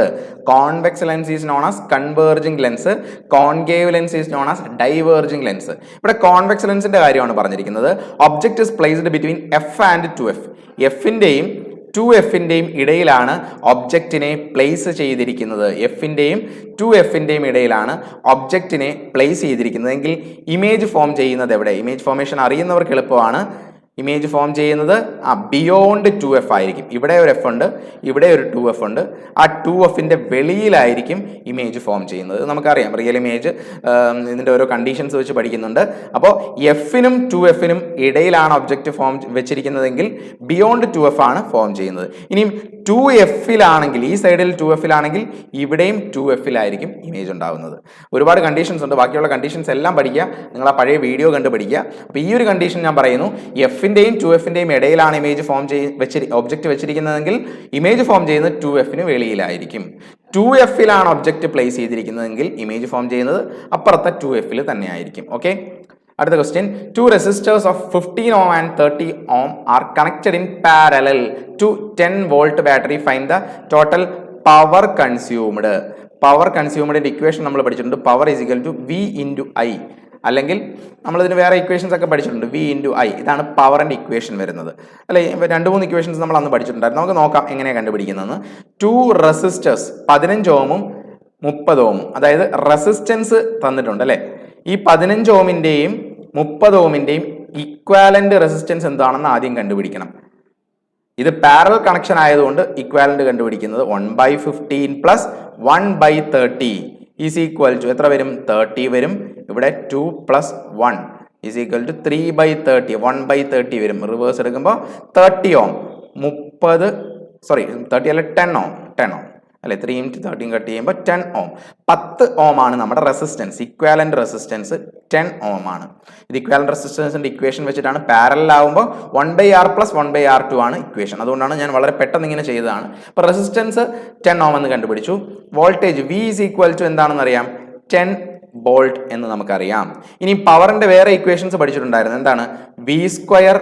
Convex lens is known as converging lens. Concave lens is known as diverging lens. ഇവിടെ കോൺവെക്സ് ലെൻസിന്റെ കാര്യമാണ് പറഞ്ഞിരിക്കുന്നത്. Object is placed between F and 2f. എഫിന്റെയും 2fന്റെയും ഇടയിലാണ് ഒബ്ജക്റ്റിനെ പ്ലേസ് ചെയ്തിരിക്കുന്നത്. എഫിന്റെയും 2fന്റെയും ഇടയിലാണ് ഒബ്ജക്റ്റിനെ പ്ലേസ് ചെയ്തിരിക്കുന്നത് എങ്കിൽ ഇമേജ് ഫോം ചെയ്യുന്നത് എവിടെ? ഇമേജ് ഫോർമേഷൻ അറിയുന്നവർക്ക് എളുപ്പമാണ്. ഇമേജ് ഫോം ചെയ്യുന്നത് ബിയോണ്ട് 2f ആയിരിക്കും. ഇവിടെ ഒരു എഫ് ഉണ്ട്, ഇവിടെ ഒരു 2f ഉണ്ട്. ആ 2fന്റെ വെളിയിലായിരിക്കും ഇമേജ് ഫോം ചെയ്യുന്നത്. നമുക്കറിയാം, റിയൽ ഇമേജ് ഇതിന്റെ ഓരോ കണ്ടീഷൻസ് വെച്ച് പഠിക്കുന്നുണ്ട്. അപ്പോൾ എഫിനും 2fനും ഇടയിലാണ് ഒബ്ജക്റ്റ് ഫോം വെച്ചിരിക്കുന്നതെങ്കിൽ ബിയോണ്ട് 2f ആണ് ഫോം ചെയ്യുന്നത്. ഇനിയും 2fലാണെങ്കിൽ, ഈ സൈഡിൽ 2fലാണെങ്കിൽ ഇവിടെയും 2fലായിരിക്കും ഇമേജ് ഉണ്ടാകുന്നത്. ഒരുപാട് കണ്ടീഷൻസ് ഉണ്ട്. ബാക്കിയുള്ള കണ്ടീഷൻസ് എല്ലാം പഠിക്കുക, നിങ്ങൾ ആ പഴയ വീഡിയോ കണ്ട് പഠിക്കുക. അപ്പോൾ ഈ ഒരു കണ്ടീഷൻ ഞാൻ പറയുന്നു, എഫിന്റെയും 2fന്റെയും ഇടയിലാണ് ഇമേജ് ഫോം ഒബ്ജക്റ്റ് വെച്ചിരിക്കുന്നതെങ്കിൽ ഇമേജ് ഫോം ചെയ്യുന്നത് 2fന് വെളിയിലായിരിക്കും. 2fലാണ് ഒബ്ജക്റ്റ് പ്ലേസ് ചെയ്തിരിക്കുന്നതെങ്കിൽ ഇമേജ് ഫോം ചെയ്യുന്നത് അപ്പുറത്തെ 2fൽ തന്നെ ആയിരിക്കും. ഓക്കെ, അടുത്ത question. 2 resistors of 15 ohm and 30 ohm are connected in parallel to 10 volt battery. Find the total power consumed. Power കൺസ്യൂംഡിന്റെ ഇക്വേഷൻ നമ്മൾ പഠിച്ചിട്ടുണ്ട്. Power is equal to V into I, അല്ലെങ്കിൽ നമ്മളിതിന് വേറെ ഇക്വേഷൻസ് ഒക്കെ പഠിച്ചിട്ടുണ്ട്. V into I, ഇതാണ് പവറിന്റെ ഇക്വേഷൻ വരുന്നത് അല്ലെ. 2-3 ഇക്വേഷൻസ് നമ്മൾ അന്ന് പഠിച്ചിട്ടുണ്ടായിരുന്നു. നമുക്ക് നോക്കാം എങ്ങനെയാണ് കണ്ടുപിടിക്കുന്നതെന്ന്. 2 resistors 15 ഓമും 30 ഓമും, അതായത് റെസിസ്റ്റൻസ് തന്നിട്ടുണ്ട് അല്ലെ. ഈ 15 ഓമിന്റെയും 30 ഓമിന്റെയും ഇക്വാലന്റ് റെസിസ്റ്റൻസ് എന്താണെന്ന് ആദ്യം കണ്ടുപിടിക്കണം. ഇത് പാരലൽ കണക്ഷൻ ആയതുകൊണ്ട് ഇക്വാലന്റ് കണ്ടുപിടിക്കുന്നത് 1/15 പ്ലസ് 1/30 ഈസ് ഈക്വൽ ടു എത്ര വരും? 30 വരും. ഇവിടെ 2 പ്ലസ് 1 ഈസ് ഈക്വൽ ടു 3/30, 1/30 വരും. റിവേഴ്സ് എടുക്കുമ്പോൾ 30 ഓം, 30 അല്ല 10 ഓം, 10 ഓം അല്ലെ, 3 × 13 കട്ട് ചെയ്യുമ്പോൾ 10 ഓം. 10 ഓം ആണ് നമ്മുടെ റെസിസ്റ്റൻസ്. ഇക്വാലന്റ് റെസിസ്റ്റൻസ് 10 ഓം ആണ്. ഇത് ഇക്വാലന്റ് റെസിസ്റ്റൻസിന്റെ ഇക്വേഷൻ വെച്ചിട്ടാണ്. പാരലൽ ആകുമ്പോൾ 1/R പ്ലസ് 1/R2 ആണ് ഇക്വേഷൻ. അതുകൊണ്ടാണ് ഞാൻ വളരെ പെട്ടെന്ന് ഇങ്ങനെ ചെയ്തതാണ്. അപ്പോൾ റെസിസ്റ്റൻസ് 10 ഓം എന്ന് കണ്ടുപിടിച്ചു. Voltage V is equal to എന്താണെന്ന് അറിയാം, 10 വോൾട്ട് എന്ന് നമുക്കറിയാം. ഇനി പവറിന്റെ വേറെ ഇക്വേഷൻസ് പഠിച്ചിട്ടുണ്ടായിരുന്നു. എന്താണ്? V²/R.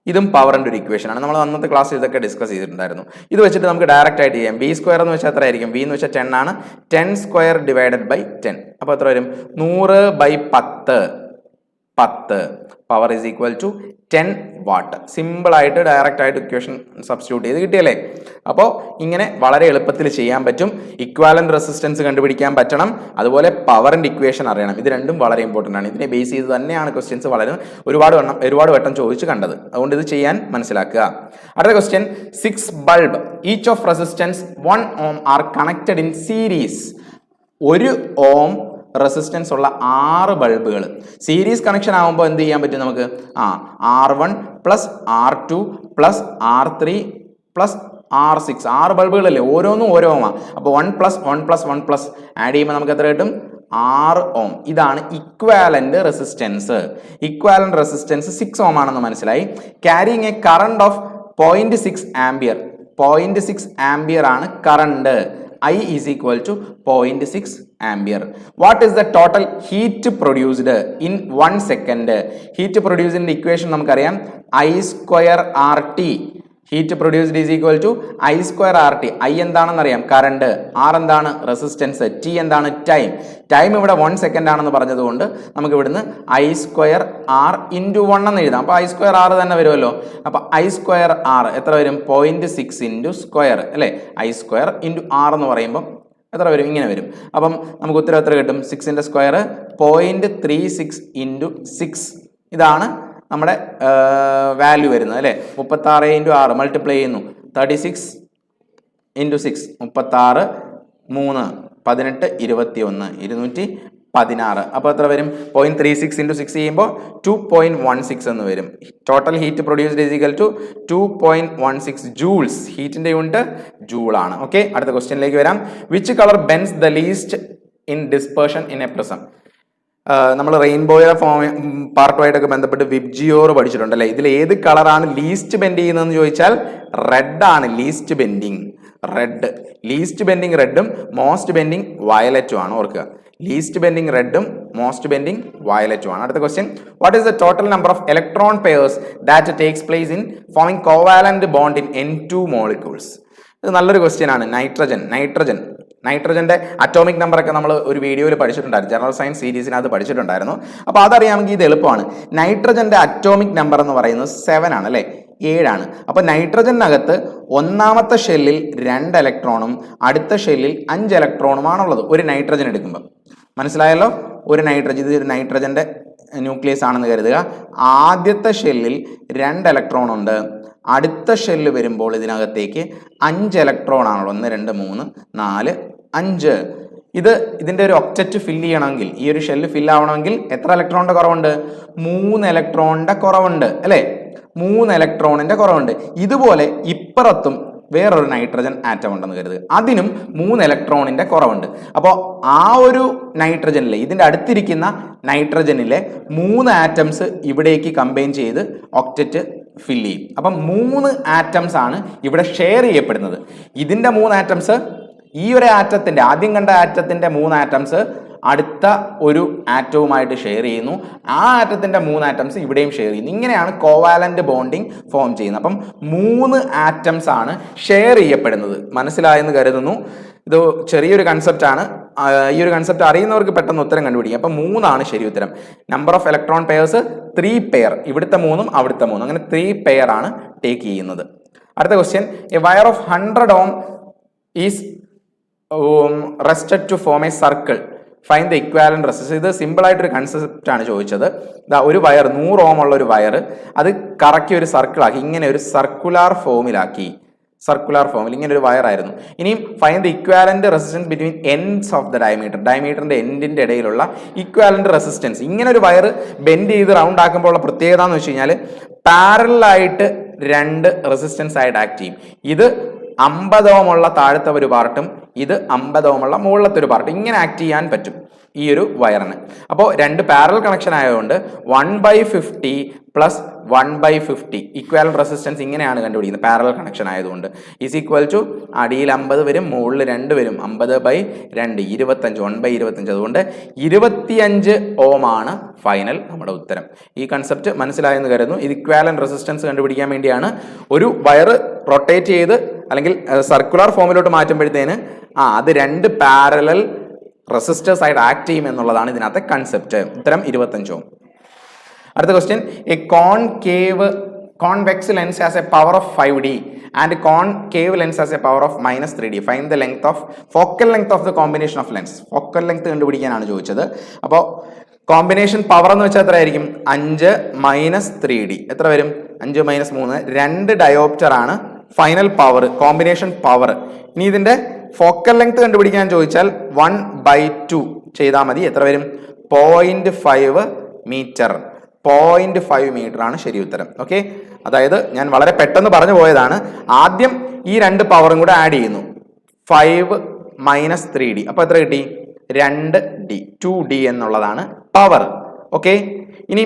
ഇതും പവറിന്റെ ഒരു ഇക്വേഷൻ ആണ്. നമ്മൾ അന്നത്തെ ക്ലാസ്സിൽ ഇതൊക്കെ ഡിസ്കസ് ചെയ്തിട്ടുണ്ടായിരുന്നു. ഇത് വെച്ചിട്ട് നമുക്ക് ഡയറക്റ്റ് ആയിട്ട് ചെയ്യാം. V² എന്ന് വെച്ചാൽ എത്ര ആയിരിക്കും? V എന്ന് വെച്ചാൽ 10 ആണ്. 10² ഡിവൈഡഡ് ബൈ 10. അപ്പോൾ എത്ര വരും? 100/10. Power is equal to 10 watt. Simple ആയിട്ട് ഡയറക്റ്റ് ആയിട്ട് ഇക്വേഷൻ സബ്സ്റ്റിറ്റ്യൂട്ട് ചെയ്ത് കിട്ടിയല്ലേ? അപ്പോൾ ഇങ്ങനെ വളരെ എളുപ്പത്തിൽ ചെയ്യാൻ പറ്റും. ഇക്വാലന്റ് റെസിസ്റ്റൻസ് കണ്ടുപിടിക്കാൻ പറ്റണം, അതുപോലെ പവറിന്റെ ഇക്വേഷൻ അറിയണം. ഇത് രണ്ടും വളരെ ഇമ്പോർട്ടൻ്റ് ആണ്. ഇതിനെ ബേസ് ചെയ്ത് തന്നെയാണ് ക്വസ്റ്റ്യൻസ് വളരെ ഒരുപാട് വട്ടം ചോദിച്ചു കണ്ടത്. അതുകൊണ്ട് ഇത് ചെയ്യാൻ മനസ്സിലാക്കുക. അടുത്ത question, 6 bulb each of resistance 1 ohm are connected in series. 1 ohm resistance ഉള്ള 6 ബൾബുകൾ സീരീസ് കണക്ഷൻ ആകുമ്പോൾ എന്ത് ചെയ്യാൻ പറ്റും നമുക്ക്? R1 plus R2 plus R3 plus R6, 6 ബൾബുകളല്ലേ, ഓരോന്നും ഓരോ ഓമാണ്. അപ്പോൾ 1 പ്ലസ് 1 പ്ലസ് 1 പ്ലസ് ആഡ് ചെയ്യുമ്പോൾ നമുക്ക് എത്ര കിട്ടും? 6 ഓം. ഇതാണ് ഇക്വാലന്റ് റെസിസ്റ്റൻസ്. ഇക്വാലന്റ് റെസിസ്റ്റൻസ് 6 ഓം ആണെന്ന് മനസ്സിലായി. Carrying A current of 0.6 ampere. 0.6 ampere ആണ് current. I is equal to 0.6 ampere. What is the total heat produced in 1 second? Heat produced in the equation നമുക്കറിയാം, I²RT. Heat produced is equal to I²RT. I എന്താണെന്ന് അറിയാം, current. R എന്താണ്? Resistance. T എന്താണ്? Time. Time ഇവിടെ 1 second ആണെന്ന് പറഞ്ഞതുകൊണ്ട് നമുക്ക് ഇവിടുന്ന് I²R × 1 എന്ന് എഴുതാം. അപ്പോൾ I²R തന്നെ വരുമല്ലോ. അപ്പോൾ I²R എത്ര വരും? 0.6 × സ്ക്വയർ അല്ലേ? I² × R എന്ന് പറയുമ്പോൾ എത്ര വരും? ഇങ്ങനെ വരും. അപ്പം നമുക്ക് ഉത്തരം എത്ര കിട്ടും? 6ന്റെ സ്ക്വയർ 0.36 × 6. ഇതാണ് നമ്മുടെ വാല്യൂ വരുന്നത് അല്ലേ? 36 × 6 മൾട്ടിപ്ലൈ ചെയ്യുന്നു. 36 × 6 36, 3, 18, 21, 216. അപ്പോൾ എത്ര വരും? 0.36 × 6 ചെയ്യുമ്പോൾ 2.16 എന്ന് വരും. Total heat produced is equal to 2.16 joules. ഹീറ്റിന്റെ യൂണിറ്റ് ജൂൾ ആണ്. ഓക്കെ, അടുത്ത ക്വസ്റ്റ്യനിലേക്ക് വരാം. Which colour bends the least in dispersion in a prism? നമ്മൾ റെയിൻബോയുടെ പാർട്ടുമായിട്ടൊക്കെ ബന്ധപ്പെട്ട് വിബ്ജിയോർ പഠിച്ചിട്ടുണ്ട് അല്ലേ? ഇതിൽ ഏത് കളറാണ് ലീസ്റ്റ് ബെൻഡ് ചെയ്യുന്നതെന്ന് ചോദിച്ചാൽ റെഡ് ആണ് least bending. Red, least bending റെഡും മോസ്റ്റ് ബെൻഡിങ് വയലറ്റും ആണ്. ഓർക്കുക, ലീസ്റ്റ് ബെൻഡിങ് റെഡും മോസ്റ്റ് ബെൻഡിങ് വയലറ്റും ആണ്. അടുത്ത question, what is the total number of electron pairs that takes place in forming covalent bond in N2 molecules? ഇത് നല്ലൊരു ക്വസ്റ്റ്യൻ ആണ്. നൈട്രജന്റെ അറ്റോമിക് നമ്പർ ഒക്കെ നമ്മൾ ഒരു വീഡിയോയിൽ പഠിച്ചിട്ടുണ്ടായിരുന്നു, ജനറൽ സയൻസ് സീരീസിനകത്ത് പഠിച്ചിട്ടുണ്ടായിരുന്നു. അപ്പോൾ അതറിയാമെങ്കിൽ ഇത് എളുപ്പമാണ്. നൈട്രജന്റെ അറ്റോമിക് നമ്പർ എന്ന് പറയുന്നത് 7 ആണ് അല്ലേ? 7 ആണ്. അപ്പോൾ നൈട്രജനകത്ത് ഒന്നാമത്തെ ഷെല്ലിൽ 2 ഇലക്ട്രോണും അടുത്ത ഷെല്ലിൽ 5 ഇലക്ട്രോണുമാണുള്ളത് ഒരു നൈട്രജൻ എടുക്കുമ്പോൾ. മനസ്സിലായല്ലോ? ഒരു നൈട്രജൻ, ഇത് ഒരു നൈട്രജന്റെ ന്യൂക്ലിയസ് ആണെന്ന് കരുതുക. ആദ്യത്തെ ഷെല്ലിൽ 2 ഇലക്ട്രോൺ ഉണ്ട്. അടുത്ത ഷെല്ല് വരുമ്പോൾ ഇതിനകത്തേക്ക് 5 ഇലക്ട്രോൺ ആണല്ലോ. 1, 2, 3, 4, 5. ഇതിന്റെ ഒരു ഒക്ടറ്റ് ഫില്ല് ചെയ്യണമെങ്കിൽ, ഈ ഒരു ഷെല്ല് ഫില്ല് ആവണമെങ്കിൽ എത്ര ഇലക്ട്രോണിന്റെ കുറവുണ്ട്? 3 ഇലക്ട്രോണിന്റെ കുറവുണ്ട് അല്ലേ? 3 ഇലക്ട്രോണിന്റെ കുറവുണ്ട്. ഇതുപോലെ ഇപ്പുറത്തും വേറൊരു നൈട്രജൻ ആറ്റം ഉണ്ടെന്ന് കരുതുക, അതിനും 3 ഇലക്ട്രോണിന്റെ കുറവുണ്ട്. അപ്പോൾ ആ ഒരു നൈട്രജനിലെ, ഇതിന്റെ അടുത്തിരിക്കുന്ന നൈട്രജനിലെ 3 ആറ്റംസ് ഇവിടേക്ക് കമ്പൈൻ ചെയ്ത് ഒക്ടറ്റ് ഫില്ല് ചെയ്യും. അപ്പം 3 ആറ്റംസ് ആണ് ഇവിടെ ഷെയർ ചെയ്യപ്പെടുന്നത്. ഇതിന്റെ 3 ആറ്റംസ് ഈ ഒരു ആറ്റത്തിന്റെ, ആദ്യം കണ്ട ആറ്റത്തിന്റെ 3 ആറ്റംസ് അടുത്ത ഒരു ആറ്റവുമായിട്ട് ഷെയർ ചെയ്യുന്നു. ആ ആറ്റത്തിന്റെ 3 ആറ്റംസ് ഇവിടെയും ഷെയർ ചെയ്യുന്നു. ഇങ്ങനെയാണ് കോവാലന്റ് ബോണ്ടിങ് ഫോം ചെയ്യുന്നത്. അപ്പം 3 ആറ്റംസ് ആണ് ഷെയർ ചെയ്യപ്പെടുന്നത്. മനസ്സിലായെന്ന് കരുതുന്നു. ഇത് ചെറിയൊരു കൺസെപ്റ്റ് ആണ്. ഈ ഒരു കൺസെപ്റ്റ് അറിയുന്നവർക്ക് പെട്ടെന്ന് ഉത്തരം കണ്ടുപിടിക്കും. അപ്പം 3 ആണ് ശരി ഉത്തരം. Number of electron pairs 3 pair. ഇവിടുത്തെ 3ഉം അവിടുത്തെ 3, അങ്ങനെ 3 പെയർ ആണ് ടേക്ക് ചെയ്യുന്നത്. അടുത്ത question, a wire of 100 ohm is rested to form a circle find the equivalent resistance. ഇത് സിമ്പിൾ ആയിട്ടൊരു കൺസെപ്റ്റ് ആണ് ചോദിച്ചത്. ഇതാ ഒരു വയർ 100 ഓം ഉള്ള ഒരു വയർ, അത് കറക്കി ഒരു സർക്കിളാക്കി, ഇങ്ങനെ ഒരു സർക്കുലാർ ഫോമിലാക്കി, സർക്കുലാർ ഫോമിൽ ഇങ്ങനെ ഒരു വയർ ആയിരുന്നു. ഇനിയും find the equivalent resistance between ends of the diameter, ഡയമീറ്ററിന്റെ എൻഡിന്റെ ഇടയിലുള്ള ഇക്വാലന്റ് റെസിസ്റ്റൻസ്. ഇങ്ങനെ ഒരു വയർ ബെൻഡ് ചെയ്ത് റൗണ്ട് ആക്കുമ്പോൾ ഉള്ള പ്രത്യേകത എന്ന് വെച്ച് കഴിഞ്ഞാൽ പാരലായിട്ട് 2 റെസിസ്റ്റൻസ് ആയിട്ട് ആക്ട് ചെയ്യും. ഇത് 50 ഓം ഉള്ള താഴത്തെ ഒരു പാർട്ടും ഇത് 50 ഓം ഉള്ള മുകളിലത്തെ ഒരു പാർട്ടും ഇങ്ങനെ ആക്ട് ചെയ്യാൻ പറ്റും ഈ ഒരു വയറിന്. അപ്പോൾ 2 പാരലൽ കണക്ഷൻ ആയതുകൊണ്ട് 1/50 പ്ലസ് 1/50 ഇക്വാലന്റ് റെസിസ്റ്റൻസ് ഇങ്ങനെയാണ് കണ്ടുപിടിക്കുന്നത്. പാരലൽ കണക്ഷൻ ആയതുകൊണ്ട് ഈസ് ഈക്വൽ ടു അടിയിൽ 50 വരും, മുകളിൽ 2 വരും. 50/2 25, 1/25. അതുകൊണ്ട് 25 ഓം ആണ് ഫൈനൽ നമ്മുടെ ഉത്തരം. ഈ കൺസെപ്റ്റ് മനസ്സിലായെന്ന് കരുതുന്നു. ഇത് ഇക്വാലന്റ് റെസിസ്റ്റൻസ് കണ്ടുപിടിക്കാൻ വേണ്ടിയാണ്. ഒരു വയർ റൊട്ടേറ്റ് ചെയ്ത് അല്ലെങ്കിൽ സർക്കുലർ ഫോമിലോട്ട് മാറ്റുമ്പോഴത്തേന് അത് 2 പാരലൽ റെസിസ്റ്റേഴ്സ് ആയിട്ട് ആക്ട് ചെയ്യും എന്നുള്ളതാണ് ഇതിനകത്തെ കൺസെപ്റ്റ്. ഉത്തരം 25 ഓം. അടുത്ത question, A convex lens has a power of 5D and concave lens has a power of -3D. Find the length of focal length of the combination of lens. Focal length കണ്ടുപിടിക്കാനാണ് ചോദിച്ചത്. അപ്പോൾ combination power എന്ന് വെച്ചാൽ എത്ര ആയിരിക്കും? 5 - 3D എത്ര വരും? 5 - 3, 2 dioptre ആണ് ഫൈനൽ പവർ, കോമ്പിനേഷൻ പവർ. ഇനി ഇതിന്റെ ഫോക്കൽ ലെങ്ത് കണ്ടുപിടിക്കാൻ ചോദിച്ചാൽ 1/2 ചെയ്താൽ മതി. എത്ര വരും? 0.5 മീറ്റർ. 0.5 മീറ്റർ ആണ് ശരി ഉത്തരം. ഓക്കെ, അതായത് ഞാൻ വളരെ പെട്ടെന്ന് പറഞ്ഞു പോയതാണ്. ആദ്യം ഈ 2 പവറും കൂടെ ആഡ് ചെയ്യുന്നു. 5 - 3D അപ്പൊ എത്ര കിട്ടി? 2D, 2D എന്നുള്ളതാണ് പവർ. ഓക്കെ, ഇനി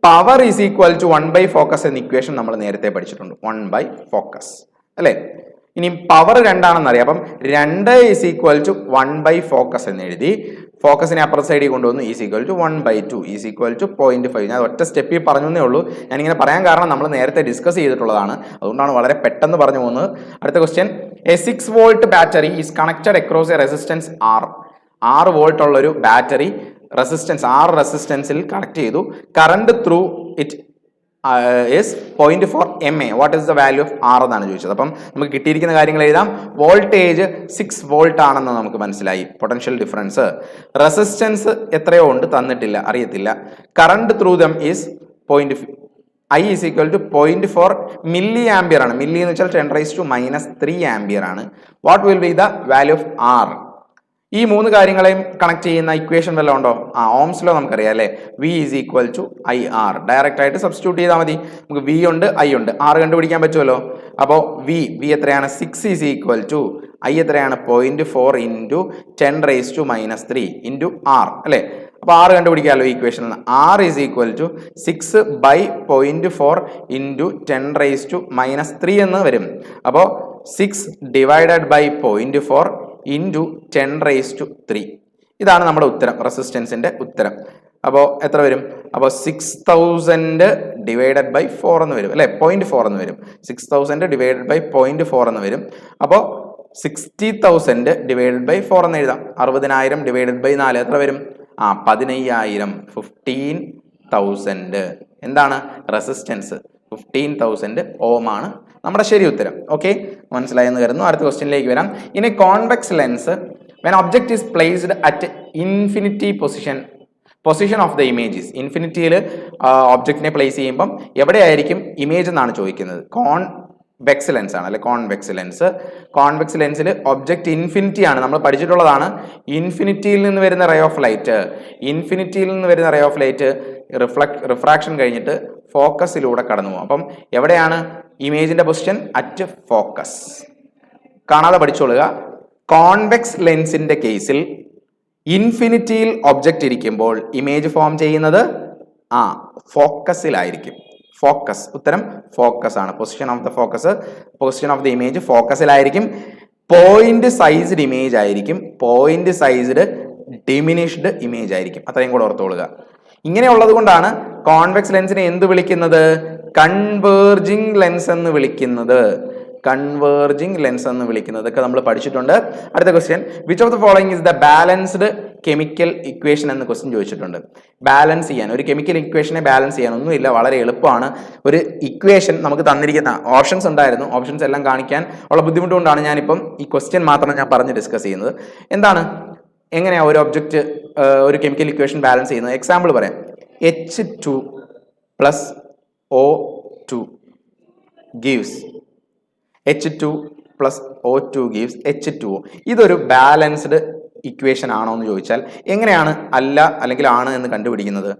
പവർ ഈസ് ഈക്വൽ ടു 1/ഫോക്കസ് എന്ന ഇക്വേഷൻ നമ്മൾ നേരത്തെ പഠിച്ചിട്ടുണ്ട്. 1/ഫോക്കസ് അല്ലേ? ഇനി പവർ 2 ആണെന്ന് അറിയാം. അപ്പം 2 ഈസ് ഈക്വൽ ടു 1/ഫോക്കസ് എന്ന് എഴുതി. ഫോക്കസിനെ അപ്പർ സൈഡിൽ കൊണ്ടുവന്നു. Is equal to 1/2 is equal to 0.5. ഞാൻ ഒറ്റ സ്റ്റെപ്പിൽ പറഞ്ഞേ ഉള്ളൂ. ഞാനിങ്ങനെ പറയാൻ കാരണം നമ്മൾ നേരത്തെ ഡിസ്കസ് ചെയ്തിട്ടുള്ളതാണ്, അതുകൊണ്ടാണ് വളരെ പെട്ടെന്ന് പറഞ്ഞു പോകുന്നത്. അടുത്ത question, A 6 volt battery is connected across A resistance R. 6 volt ഉള്ള ഒരു ബാറ്ററി റെസിസ്റ്റൻസ് R റെസിസ്റ്റൻസിൽ കണക്ട് ചെയ്തു. Current through it is 0.4 MA. What is the value of R എന്നാണ് ചോദിച്ചത്. അപ്പം നമുക്ക് കിട്ടിയിരിക്കുന്ന കാര്യങ്ങൾ എഴുതാം. വോൾട്ടേജ് 6 വോൾട്ട് ആണെന്ന് നമുക്ക് മനസ്സിലായി. പൊട്ടൻഷ്യൽ ഡിഫറൻസ്, റെസിസ്റ്റൻസ് എത്രയോ ഉണ്ട് തന്നിട്ടില്ല, അറിയത്തില്ല. Current through them is I is equal to 0.4 milli ampere ആണ്. മില്ലി എന്ന് വെച്ചാൽ 10⁻³ ആംബിയർ ആണ്. What will be the value of R? ഈ 3 കാര്യങ്ങളെയും കണക്ട് ചെയ്യുന്ന ഇക്വേഷൻ വല്ലതും ഉണ്ടോ? ഓംസ് ലോ നമുക്കറിയാം അല്ലേ? V is equal to IR. Direct ആയിട്ട് സബ്സ്റ്റിറ്റ്യൂട്ട് ചെയ്താൽ മതി. നമുക്ക് V ഉണ്ട്, I ഉണ്ട്, R കണ്ടുപിടിക്കാൻ പറ്റുമല്ലോ. അപ്പോൾ V എത്രയാണ്? 6 ഈസ് ഈക്വൽ ടു I എത്രയാണ്? 0.4 ഇൻറ്റു 10⁻³ ഇൻറ്റു R അല്ലേ? അപ്പോൾ R കണ്ടുപിടിക്കാമല്ലോ ഈ ഇക്വേഷനിൽ നിന്ന്. R is equal to 6/0.4 into 10⁻³ എന്ന് വരും. അപ്പോൾ 6 ഡിവൈഡഡ് ബൈ 0.4 ഇൻറ്റു 10⁻³ ഇതാണ് നമ്മുടെ ഉത്തരം, റെസിസ്റ്റൻസിന്റെ ഉത്തരം. അപ്പോൾ എത്ര വരും? അപ്പോൾ 6000 ഡിവൈഡഡ് ബൈ 4 എന്ന് വരും അല്ലെ? 0.4 എന്ന് വരും. 6000 ഡിവൈഡഡ് ബൈ 0.4 എന്ന് വരും. അപ്പോൾ 60,000 ഡിവൈഡഡ് ബൈ 4 എന്ന് എഴുതാം. 60,000 ഡിവൈഡഡ് ബൈ 4 എത്ര വരും? 15,000. 15,000 എന്താണ് റെസിസ്റ്റൻസ്? 15,000 ഓം ആണ് നമ്മുടെ ശരി ഉത്തരം. ഓക്കെ, മനസ്സിലായെന്ന് കരുതുന്നു. അടുത്ത ക്വസ്റ്റ്യനിലേക്ക് വരാം. ഇനി convex lens when object is placed at infinity position of the images. ഇൻഫിനിറ്റിയിൽ ഒബ്ജക്റ്റിനെ പ്ലേസ് ചെയ്യുമ്പം എവിടെയായിരിക്കും ഇമേജ് എന്നാണ് ചോദിക്കുന്നത്. കോൺവെക്സ് ലെൻസ് ആണ് അല്ലെ? കോൺവെക്സ് ലെൻസിൽ ഒബ്ജക്റ്റ് ഇൻഫിനിറ്റി ആണ്, നമ്മൾ പഠിച്ചിട്ടുള്ളതാണ്. ഇൻഫിനിറ്റിയിൽ നിന്ന് വരുന്ന റേ ഓഫ് ലൈറ്റ് റിഫ്രാക്ഷൻ കഴിഞ്ഞിട്ട് ഫോക്കസിലൂടെ കടന്നു പോകും. അപ്പം എവിടെയാണ് ഇമേജിന്റെ പൊസിഷൻ? At focus. കാണാതെ പഠിച്ചോളുക. കോൺവെക്സ് ലെൻസിന്റെ കേസിൽ ഇൻഫിനിറ്റിയിൽ ഒബ്ജക്റ്റ് ഇരിക്കുമ്പോൾ ഇമേജ് ഫോം ചെയ്യുന്നത് ഫോക്കസിലായിരിക്കും. ഫോക്കസ്, ഉത്തരം ഫോക്കസ് ആണ്. പൊസിഷൻ ഓഫ് ദ ഇമേജ് ഫോക്കസിലായിരിക്കും. പോയിന്റ് സൈസ്ഡ് ഇമേജ് ആയിരിക്കും. പോയിന്റ് സൈസ്ഡ് ഡിമിനിഷ്ഡ് ഇമേജ് ആയിരിക്കും. അത്രയും കൂടെ ഓർത്തോളുക. ഇങ്ങനെയുള്ളത് കൊണ്ടാണ് കോൺവെക്സ് ലെൻസിനെ എന്ത് വിളിക്കുന്നത്? കൺവേർജിങ് ലെൻസ് എന്ന് വിളിക്കുന്നത്. ഒക്കെ നമ്മൾ പഠിച്ചിട്ടുണ്ട്. അടുത്ത question, which of the following is the balanced chemical equation എന്ന് ക്വസ്റ്റ്യൻ ചോദിച്ചിട്ടുണ്ട്. ബാലൻസ് ചെയ്യാൻ, ഒരു കെമിക്കൽ ഇക്വേഷനെ ബാലൻസ് ചെയ്യാൻ ഒന്നുമില്ല, വളരെ എളുപ്പമാണ്. ഒരു ഇക്വേഷൻ നമുക്ക് തന്നിരിക്കുന്ന ഓപ്ഷൻസ് ഉണ്ടായിരുന്നു, ഓപ്ഷൻസ് എല്ലാം കാണിക്കാൻ ഉള്ള ബുദ്ധിമുട്ടുകൊണ്ടാണ് ഞാനിപ്പം ഈ ക്വസ്റ്റ്യൻ മാത്രം ഞാൻ പറഞ്ഞ് ഡിസ്കസ് ചെയ്യുന്നത്. എന്താണ്, എങ്ങനെയാ ഒരു ഒബ്ജക്റ്റ് ഒരു കെമിക്കൽ ഇക്വേഷൻ ബാലൻസ് ചെയ്യുന്നത്. എക്സാമ്പിൾ പറയാം. H2 plus O2 gives H2 plus O2 gives H2O. ഇതൊരു ബാലൻസ്ഡ് ഇക്വേഷൻ ആണോ എന്ന് ചോദിച്ചാൽ എങ്ങനെയാണ് അല്ല അല്ലെങ്കിൽ ആണ് എന്ന് കണ്ടുപിടിക്കുന്നത്?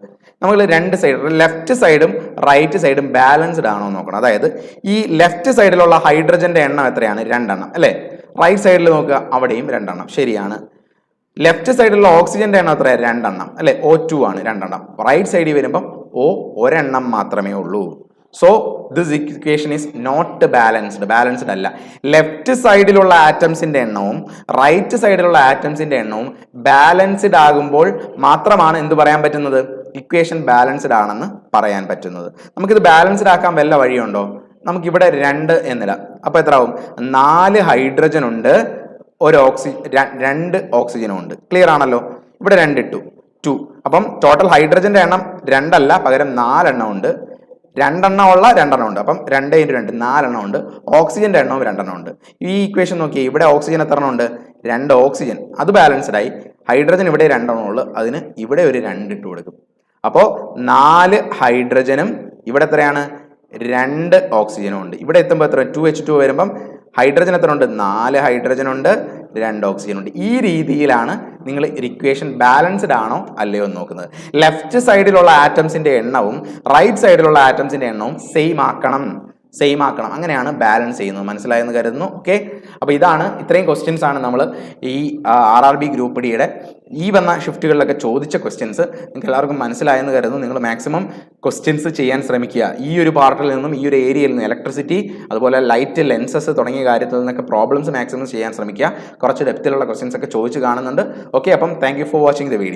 നമ്മൾ രണ്ട് സൈഡ്, ലെഫ്റ്റ് സൈഡും റൈറ്റ് സൈഡും ബാലൻസ്ഡ് ആണോ എന്ന് നോക്കണം. അതായത് ഈ ലെഫ്റ്റ് സൈഡിലുള്ള ഹൈഡ്രജന്റെ എണ്ണം എത്രയാണ്? 2 എണ്ണം അല്ലേ? റൈറ്റ് സൈഡിൽ നോക്കുക, അവിടെയും 2 എണ്ണം. ശരിയാണ്. ലെഫ്റ്റ് സൈഡിലുള്ള ഓക്സിജന്റെ എണ്ണം എത്രയാണ്? 2 എണ്ണം അല്ലെ? O2 ആണ് 2 എണ്ണം. റൈറ്റ് സൈഡിൽ വരുമ്പം ഒരെണ്ണം മാത്രമേ ഉള്ളൂ. So this equation is not balanced അല്ല. ലെഫ്റ്റ് സൈഡിലുള്ള ആറ്റംസിന്റെ എണ്ണവും റൈറ്റ് സൈഡിലുള്ള ആറ്റംസിന്റെ എണ്ണവും ബാലൻസ്ഡ് ആകുമ്പോൾ മാത്രമാണ് എന്ത് പറയാൻ പറ്റുന്നത്? ഇക്വേഷൻ ബാലൻസ്ഡ് ആണെന്ന് പറയാൻ പറ്റുന്നത്. നമുക്കിത് ബാലൻസ്ഡ് ആക്കാൻ വല്ല വഴിയുണ്ടോ? നമുക്കിവിടെ 2 എന്നിടാം. അപ്പൊ എത്ര ആവും? 4 ഹൈഡ്രജൻ ഉണ്ട്, 2 ഓക്സിജനും ഉണ്ട്. ക്ലിയർ ആണല്ലോ? ഇവിടെ 2 ഇട്ടു, 2. അപ്പം ടോട്ടൽ ഹൈഡ്രജന്റെ എണ്ണം 2 അല്ല, പകരം 4 എണ്ണം ഉണ്ട്. 2 എണ്ണം ഉള്ള 2 എണ്ണം ഉണ്ട്. അപ്പം 2 × 2 4 എണ്ണം ഉണ്ട്. ഓക്സിജന്റെ എണ്ണവും 2 എണ്ണം ഉണ്ട്. ഈ ഇക്വേഷൻ നോക്കിയേ, ഇവിടെ ഓക്സിജൻ എത്ര എണ്ണം ഉണ്ട്? 2 ഓക്സിജൻ. അത് ബാലൻസ്ഡ് ആയി. ഹൈഡ്രജൻ ഇവിടെ 2 എണ്ണം ഉള്ളു, അതിന് ഇവിടെ ഒരു 2 ഇട്ട് കൊടുക്കും. അപ്പോൾ 4 ഹൈഡ്രജനും ഇവിടെ എത്രയാണ്? 2 ഓക്സിജനും ഉണ്ട്. ഇവിടെ എത്തുമ്പോൾ എത്ര? 2H2 വരുമ്പം ഹൈഡ്രജൻ എത്ര ഉണ്ട്? 4 ഹൈഡ്രജൻ ഉണ്ട്, 2 ഓക്സിജൻ ഉണ്ട്. ഈ രീതിയിലാണ് നിങ്ങൾ ഇക്വേഷൻ ബാലൻസ്ഡ് ആണോ അല്ലയോ എന്ന് നോക്കുന്നത്. ലെഫ്റ്റ് സൈഡിലുള്ള ആറ്റംസിന്റെ എണ്ണവും റൈറ്റ് സൈഡിലുള്ള ആറ്റംസിന്റെ എണ്ണവും സെയിം ആക്കണം. അങ്ങനെയാണ് ബാലൻസ് ചെയ്യുന്നത്. മനസ്സിലായെന്ന് കരുതുന്നു. ഓക്കെ, അപ്പോൾ ഇത്രയും ക്വസ്റ്റ്യൻസ് ആണ് നമ്മൾ ഈ RRB ഗ്രൂപ്പ് ഡിയുടെ ഈ വന്ന ഷിഫ്റ്റുകളിലൊക്കെ ചോദിച്ച ക്വസ്റ്റ്യൻസ്. നിങ്ങൾക്ക് എല്ലാവർക്കും മനസ്സിലായെന്ന് കരുതുന്നു. നിങ്ങൾ മാക്സിമം ക്വസ്റ്റ്യൻസ് ചെയ്യാൻ ശ്രമിക്കുക. ഈ ഒരു പാർട്ടിൽ നിന്നും, ഈ ഒരു ഏരിയയിൽ നിന്ന്, ഇലക്ട്രിസിറ്റി അതുപോലെ ലൈറ്റ്, ലെൻസസ് തുടങ്ങിയ കാര്യത്തിൽ നിന്നൊക്കെ പ്രോബ്ലംസ് മാക്സിമം ചെയ്യാൻ ശ്രമിക്കുക. കുറച്ച് ഡെപ്തിലുള്ള ക്വസ്റ്റ്യൻസ് ഒക്കെ ചോദിച്ച് കാണുന്നുണ്ട്. ഓക്കെ, അപ്പം thank you for watching the video.